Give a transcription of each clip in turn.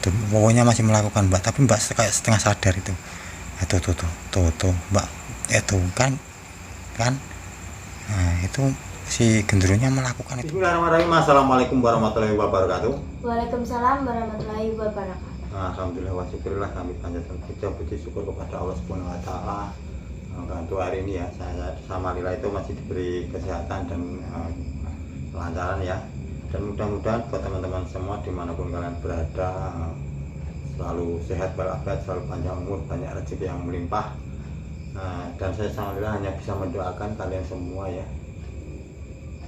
Tuh, pokoknya masih melakukan mbak, tapi mbak kayak setengah sadar itu. Tuh mbak, itu kan nah itu si genderunya melakukan itu. Bismillahirrahmanirrahim. Assalamualaikum warahmatullahi wabarakatuh. Waalaikumsalam warahmatullahi wabarakatuh. Alhamdulillah wa syukurillah, kami panjatkan puji syukur kepada Allah Subhanahu wa taala. Untuk hari ini ya, saya sama Lila itu masih diberi kesehatan dan kelancaran ya. Dan mudah-mudahan buat teman-teman semua dimanapun kalian berada, selalu sehat walafiat, selalu panjang umur, banyak rezeki yang melimpah. Dan saya sama Lila hanya bisa mendoakan kalian semua ya.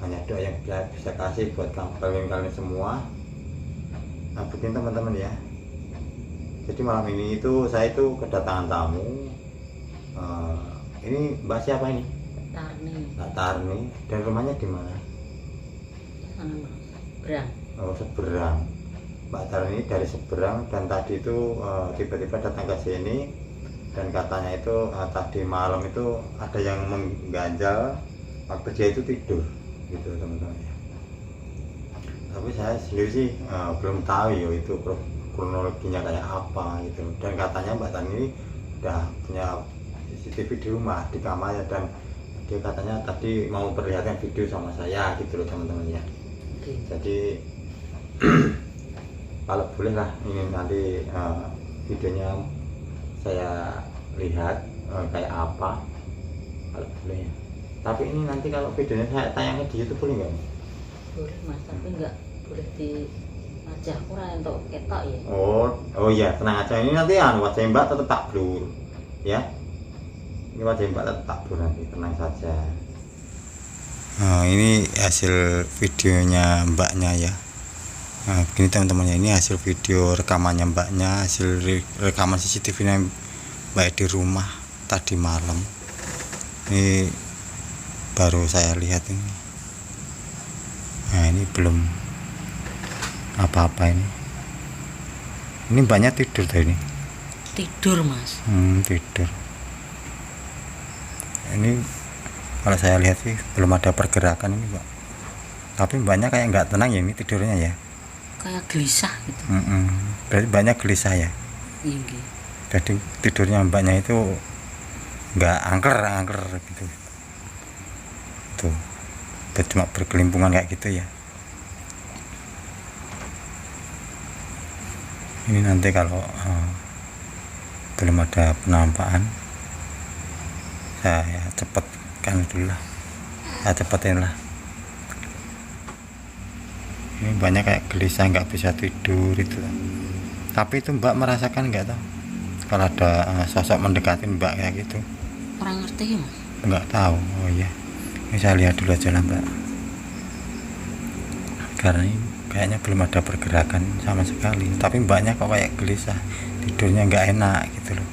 Hanya doa yang bisa kasih buat kalian semua. Nah begini teman-teman ya, jadi malam ini itu saya itu kedatangan tamu. Ini mbak siapa ini? Mbak Tarni. Dan rumahnya di mana? Seberang. Oh, Seberang. Mbak Tarni dari Seberang, dan tadi itu tiba-tiba datang ke sini dan katanya itu tadi malam itu ada yang mengganjal waktu dia itu tidur gitu teman-teman ya. Tapi saya sendiri sih belum tahu ya itu kronologinya kayak apa gitu. Dan katanya Mbak Tan ini udah punya CCTV di rumah, di kamarnya, dan dia katanya tadi mau perlihatkan video sama saya gitu loh teman-teman ya. Jadi kalau boleh lah ini nanti videonya saya lihat kayak apa kalau boleh ya. Tapi ini nanti kalau videonya saya tayangnya di YouTube boleh nggak? Boleh mas, tapi nggak boleh di wajah kurang untuk ketok ya. Oh iya, tenang aja, ini nanti wajah mbak tetap tak blur ya. Ini wajah mbak tetap tak blur nanti, tenang saja. Ini hasil videonya mbaknya ya. Begini teman-teman ya, ini hasil video rekamannya mbaknya, hasil rekaman CCTV-nya mbak di rumah tadi malam. Ini baru saya lihat ini. Nah ini belum apa-apa ini. Ini mbaknya tidur tadi ini. Tidur mas. Tidur. Ini kalau saya lihat sih belum ada pergerakan ini mbak. Tapi mbaknya kayak nggak tenang ya ini tidurnya ya. Kayak gelisah gitu. Berarti banyak gelisah ya. Iya. Jadi tidurnya mbaknya itu nggak angker gitu. Tuh cuma berkelimpungan kayak gitu ya. Ini nanti kalau belum ada penampakan, saya cepatkan dulu lah, saya cepetin lah. Ini banyak kayak gelisah, nggak bisa tidur itu. Tapi itu mbak merasakan nggak tahu kalau ada sosok mendekati mbak kayak gitu? Orang ngerti mas? Nggak tahu. Oh iya, ini saya lihat dulu aja lah mbak, karena ini kayaknya belum ada pergerakan sama sekali. Tapi mbaknya kok kayak gelisah, tidurnya nggak enak gitu loh.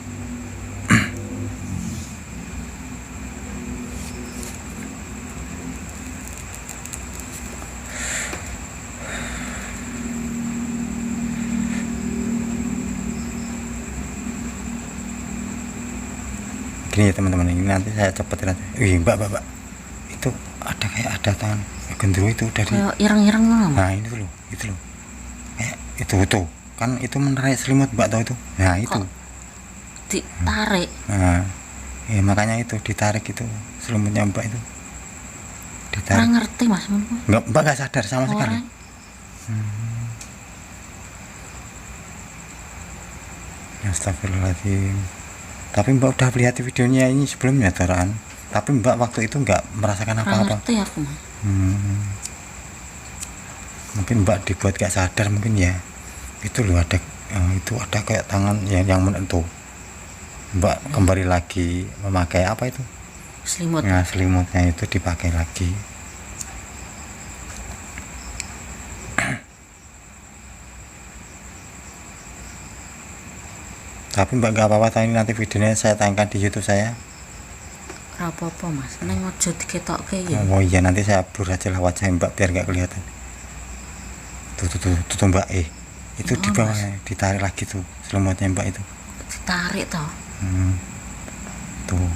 Gini ya teman-teman, ini nanti saya cepetin aja. Mbak itu ada kayak ada tangan gendruwo itu dari kayak ireng-ireng mas. Nah ini loh, kayak itu kan itu menarik selimut mbak, tahu itu. Nah itu kok ditarik. Nah ya makanya itu ditarik itu selimutnya mbak itu ditarik. Orang ngerti mas? Mbak nggak sadar sama sekali. Astagfirullahaladzim. Tapi mbak udah lihat videonya ini sebelumnya Taran. Tapi mbak waktu itu nggak merasakan apa-apa. Ngerti aku mas. Mungkin mbak dibuat gak sadar mungkin ya. Itu loh ada itu ada kayak tangan yang menentu. Mbak kembali lagi memakai apa itu? Selimut. Nah selimutnya itu dipakai lagi. Tapi mbak gak apa-apa, tadi nanti videonya saya tayangkan di YouTube saya. Apa-apa mas, neng ojo diketokke ya. Oh iya, nanti saya blur aja lah wajah mbak biar nggak kelihatan. Tuh mbak, itu di bawah ditarik lagi tuh selimutnya mbak itu. Ditarik toh. Tuh.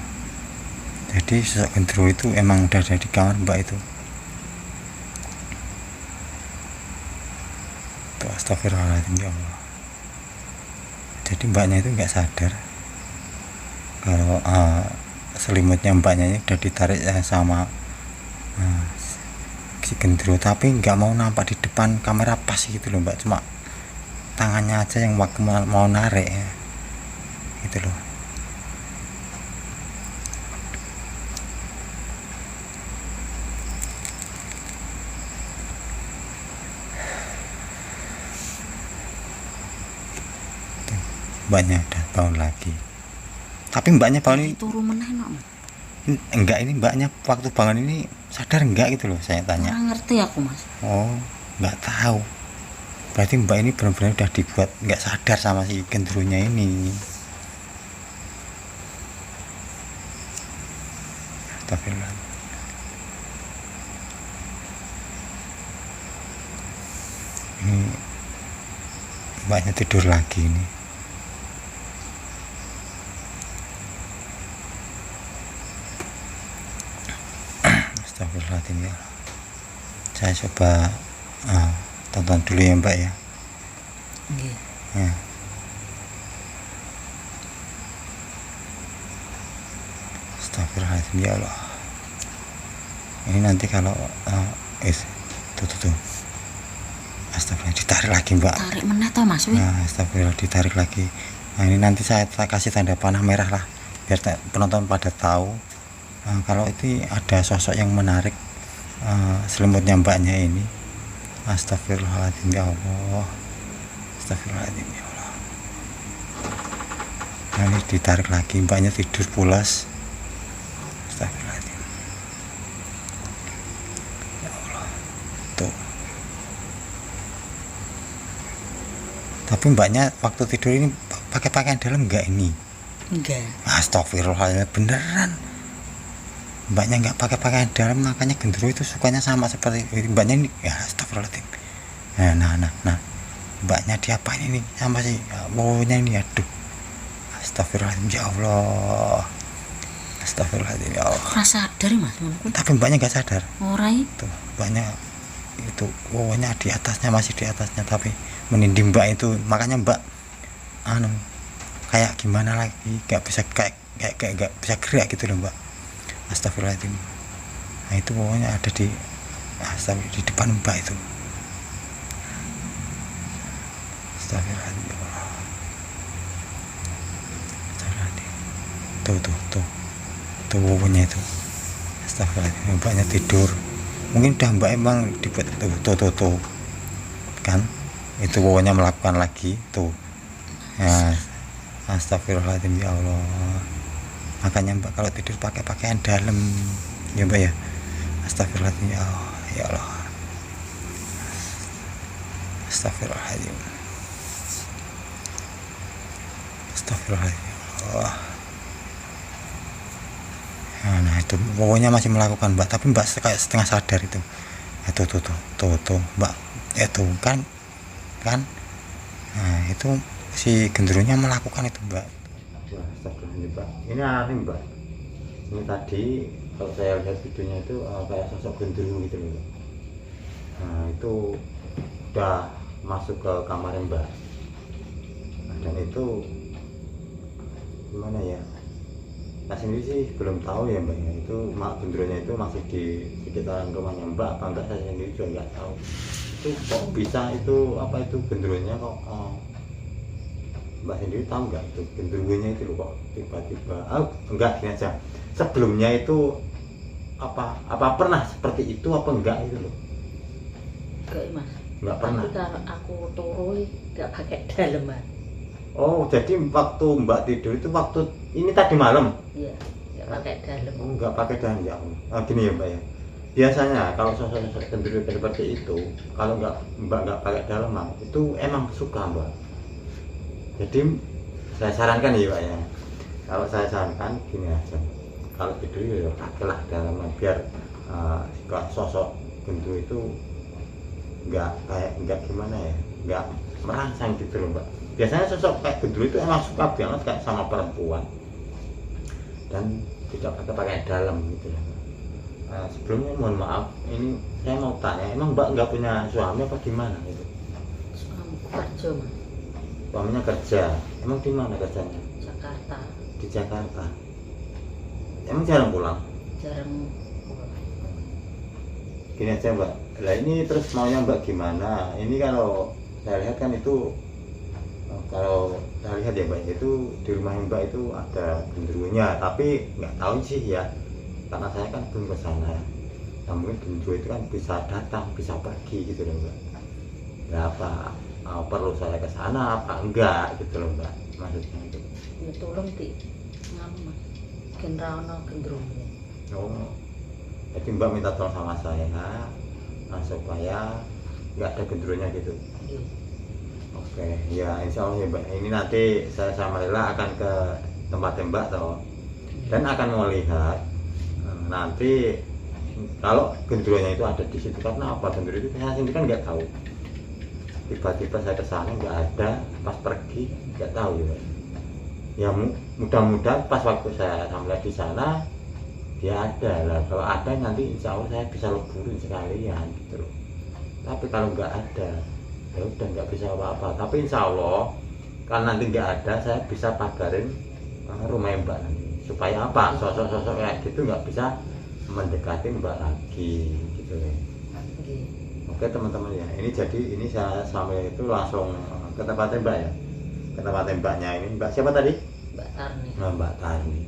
Jadi sosok gendruwo itu emang udah ada di kamar mbak itu. Tuh astagfirullahaladzim ya Allah. jadi mbaknya itu nggak sadar kalau selimutnya mbaknya ini udah ditarik sama si gendro, tapi nggak mau nampak di depan kamera pas gitu loh mbak, cuma tangannya aja yang mau narik ya. Gitu loh. Tuh, mbaknya udah bangun lagi, tapi mbaknya bangun ini turu meneh nok. enggak, ini mbaknya waktu bangun ini sadar enggak gitu loh, saya tanya. Ora ngerti aku mas. Oh, nggak tahu. Berarti mbak ini benar-benar udah dibuat nggak sadar sama si gendrunya ini. Astagfirullah. Ini mbaknya tidur lagi ini. Astagfirullahaladzim ya Allah. Saya coba tonton dulu ya mbak ya. Nggih. Ya. Astagfirullahaladzim ya Allah. Ini nanti kalau tuh. Astagfirullah, ditarik lagi mbak. Tarik meneh to mas wi. Nah, astagfirullah, ditarik lagi. Nah ini nanti saya kasih tanda panah merah lah, biar penonton pada tahu kalau itu ada sosok yang menarik selimutnya mbaknya ini. Astagfirullahaladzim ya Allah. Astagfirullahaladzim ya Allah. Nah ini ditarik lagi, mbaknya tidur pulas. Astagfirullahaladzim ya Allah. Tuh. Tapi mbaknya waktu tidur ini pakai pakaian dalam enggak ini? Enggak. Astagfirullahaladzim, beneran. Mbaknya nggak pakai pakaian dalam, makanya gendro itu sukanya sama seperti mbaknya ini. Ya astagfirullahaladzim. Nah, mbaknya diapain ini sama si baunya ini? Aduh, astagfirullahaladzim ya Allah. Astagfirullahaladzim ya Allah. Ora sadar mas. Tapi mbaknya nggak sadar. Ora Tuh, mbaknya itu baunya di atasnya, masih di atasnya, tapi menindih mbak itu. Makanya mbak kayak gimana lagi, nggak bisa kayak nggak bisa gerak gitu loh mbak. Astagfirullahaladzim. Nah itu pokoknya ada di depan mbak itu. Astagfirullahaladzim. Astagfirullahaladzim. Tuh pokoknya itu. Astagfirullahaladzim. Mbaknya tidur. Mungkin udah mbak emang dibuat tuh kan. Itu pokoknya melakukan lagi tuh. Ya, astagfirullahaladzim ya Allah. Makanya mbak kalau tidur pakai pakaian dalam ya mbak ya. Astagfirullahaladzim ya Allah, ya Allah. Astagfirullahaladzim. Astagfirullahaladzim ya Allah. Nah itu pokoknya masih melakukan mbak, tapi mbak kayak setengah sadar itu. Tuh mbak itu kan. Nah itu si gendrunya melakukan itu mbak. Mbak, ini aneh mbak. Ini tadi kalau saya lihat videonya itu kayak sosok gendruwo gitu loh. Nah itu udah masuk ke kamar mbak. Nah, dan itu gimana ya? Nah sendiri sih belum tahu ya mbak ya. Itu gendruwonya itu masih di sekitaran rumahnya mbak apa enggak, saya sendiri juga nggak tahu. Itu kok bisa itu apa itu gendruwonya kok mbak sendiri tahu nggak itu gendruwonya itu loh kok tiba-tiba enggak gini aja, sebelumnya itu apa pernah seperti itu apa enggak itu loh? Enggak mas. Enggak pernah. Tapi kalau aku turu enggak pakai daleman. Oh jadi waktu mbak tidur itu waktu ini tadi malam? Iya, enggak pakai dalem. Oh enggak pakai dalem ya. Gini ya mbak ya, biasanya kalau sosok gendruwo seperti itu kalau mbak nggak pakai daleman itu emang suka mbak. Jadi saya sarankan ya pak ya, kalau saya sarankan gini aja, kalau tidur ya pakailah daleman biar sosok gendruwo itu nggak gimana ya, nggak merangsang gitu loh mbak. Biasanya sosok kayak gendruwo itu emang suka banget kayak sama perempuan dan tidak pakai dalam gitu ya. Sebelumnya mohon maaf, ini saya mau tanya, emang mbak nggak punya suami apa gimana gitu? Suamiku kerja mas. suaminya kerja. Emang di mana kerjanya? Jakarta. Di Jakarta. Emang jarang pulang? Jarang pulang. Gini aja Mbak, lah ini terus maunya Mbak gimana? Ini kalau saya lihat kan itu, kalau saya lihat ya Mbak, itu di rumah Mbak itu ada genderuwonya, tapi nggak tahu sih ya, karena saya kan belum ke sana ya. Nah, mungkin genderuwo itu kan bisa datang, bisa pergi gitu loh Mbak. Nah, apa perlu saya ke sana apa enggak gitu loh Mbak, maksudnya itu. Ya tolong di ngama genrano gendruwo. Oh, jadi Mbak minta tolong sama saya supaya nggak ada genderuwonya gitu. Nggih. Oke, ya insya Allah ya Mbak. Ini nanti saya sama Lila akan ke tempat Mbak toh, dan akan melihat nanti kalau genderuwonya itu ada di situ. Karena apa, genderuwo itu saya sendiri kan nggak tahu. Tiba-tiba saya ke sana nggak ada, pas pergi nggak tahu ya Mbak. Ya mudah-mudahan pas waktu saya sampai di sana dia ada lah. Kalau ada nanti insya Allah saya bisa leburin sekalian gitu loh. Tapi kalau nggak ada ya udah nggak bisa apa-apa. Tapi insya Allah kan nanti nggak ada, saya bisa pagarin rumah Mbak nanti, supaya apa, sosok-sosok kayak gitu nggak bisa mendekati Mbak lagi gitu ya. Oke teman-teman ya, ini jadi ini saya sampai itu langsung ke tempatnya Mbak ya, ke tempatnya Mbaknya ini. Mbak siapa tadi? Mbak Tarni. Mbak Tarni.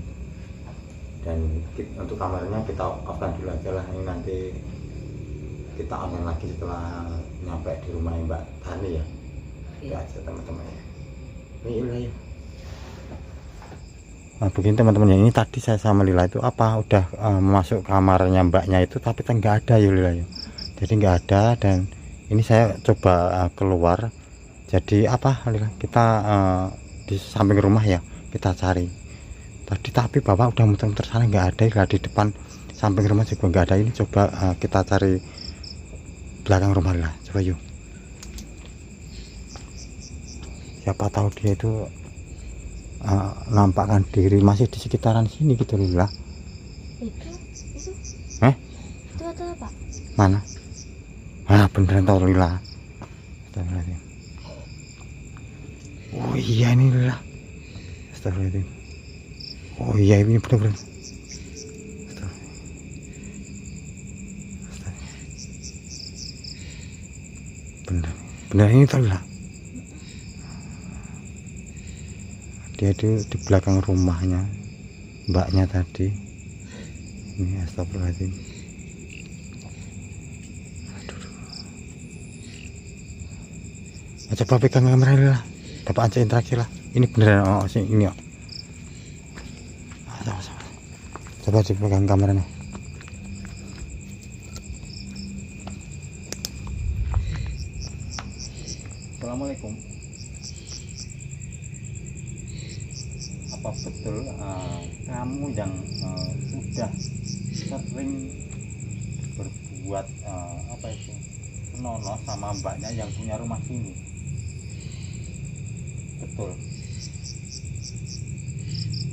Dan untuk kameranya kita off-kan dulu aja lah, ini nanti kita on lagi setelah nyampe di rumah Mbak Tarni ya. Itu aja teman-teman ya. Ini ya. Nah begini teman-teman ya, ini tadi saya sama Lila itu udah masuk kamarnya Mbaknya itu, tapi kan nggak ada ya Lila ya. Jadi nggak ada, dan ini saya coba keluar. Jadi Lila, kita di samping rumah ya kita cari tadi, tapi bapak udah muter-muter sana nggak ada ya. Di depan samping rumah juga nggak ada. Ini coba kita cari belakang rumah lah, coba yuk. Siapa tahu dia itu nampakkan diri masih di sekitaran sini gitu Lila. Itu itu ada apa? Mana? Beneran tau Lila. Astagfirullahaladzim. Oh iya ini Lila. Astagfirullahaladzim. Oh iya ini bener-bener. Bener ini tau Lila. Dia itu di belakang rumahnya Mbaknya tadi. Ini astagfirullahaladzim. Coba pegang kamera lah, dapat aja interaksi lah. Ini beneran ini ya. Coba dipegang kameranya. Assalamualaikum. Apa betul kamu yang sudah sering berbuat senonoh sama Mbaknya yang punya rumah sini? Betul.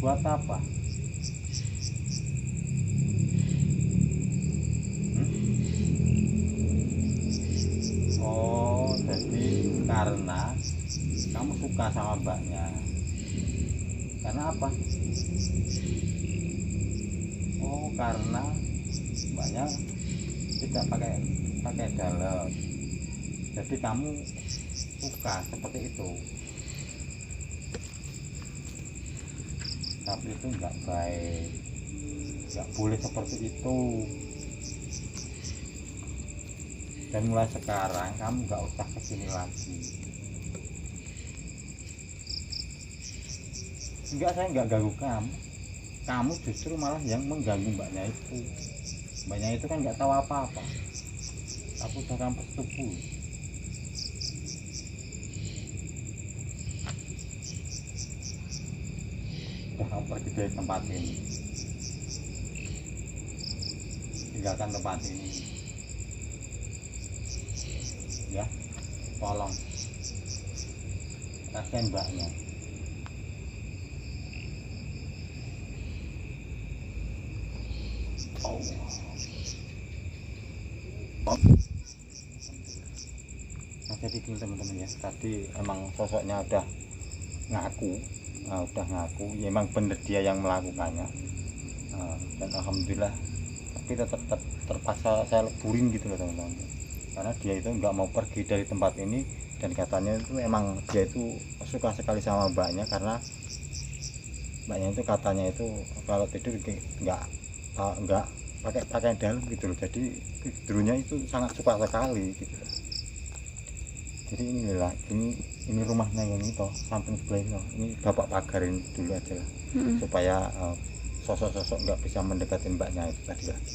Buat apa? Oh, jadi karena kamu suka sama Mbaknya. Karena apa? Oh, karena Mbaknya tidak pakai dalam. Jadi kamu suka seperti itu. Tapi itu nggak baik, nggak boleh seperti itu. Dan mulai sekarang kamu nggak usah kesini lagi. Enggak, saya nggak ganggu kamu. Kamu justru malah yang mengganggu Mbaknya itu. Mbaknya itu kan nggak tahu apa-apa. Aku udah kamu setuju. Udah kamu pergi dari tempat ini. Tinggalkan tempat ini. Ya, tolong. Kasihan Mbaknya. Nah, jadi gini teman-teman ya, tadi emang sosoknya udah ngaku, udah ngaku ya emang bener dia yang melakukannya. Dan alhamdulillah, tapi tetap terpaksa saya leburin gitu loh teman-teman, karena dia itu nggak mau pergi dari tempat ini. Dan katanya itu emang dia itu suka sekali sama mbaknya, karena mbaknya itu katanya itu kalau tidur nggak pakai pakaian dalam gitu loh, jadi tidurnya itu sangat suka sekali gitu. Jadi inilah ini rumahnya yang itu samping sebelah itu, ini bapak pagarin dulu aja lah, supaya sosok-sosok nggak bisa mendekati mbaknya itu tadi lagi.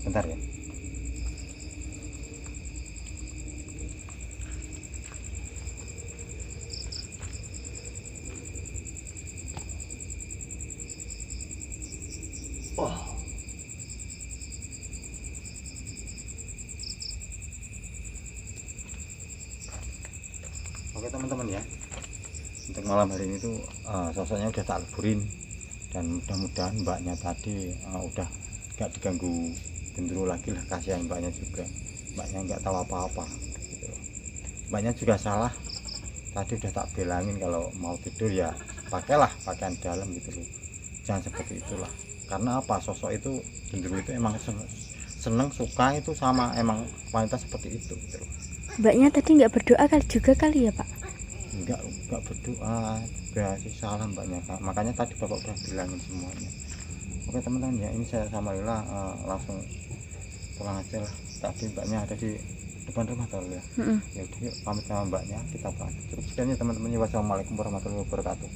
Bentar ya. Oke teman-teman ya, untuk malam hari ini tuh sosoknya udah tak leburin, dan mudah-mudahan mbaknya tadi udah gak diganggu gendero lagi lah. Kasihan mbaknya juga, mbaknya nggak tahu apa-apa gitu loh. Mbaknya juga salah, tadi udah tak bilangin kalau mau tidur ya pakailah pakaian dalam gitu loh, jangan seperti itulah. Karena apa, sosok itu gendero itu emang seneng suka itu sama emang wanita seperti itu gitu loh. Mbaknya tadi nggak berdoa kali ya Pak? Enggak berdoa juga sih, salah mbaknya Kak. Makanya tadi bapak udah bilangin semuanya. Oke teman-teman ya, ini saya sama Lila langsung pulang aja lah. Tadi mbaknya ada di depan rumah tahu ya. Ya udah yuk pamit sama mbaknya, kita pamit. Cukup sekian ya teman-teman. Wassalamualaikum warahmatullahi wabarakatuh.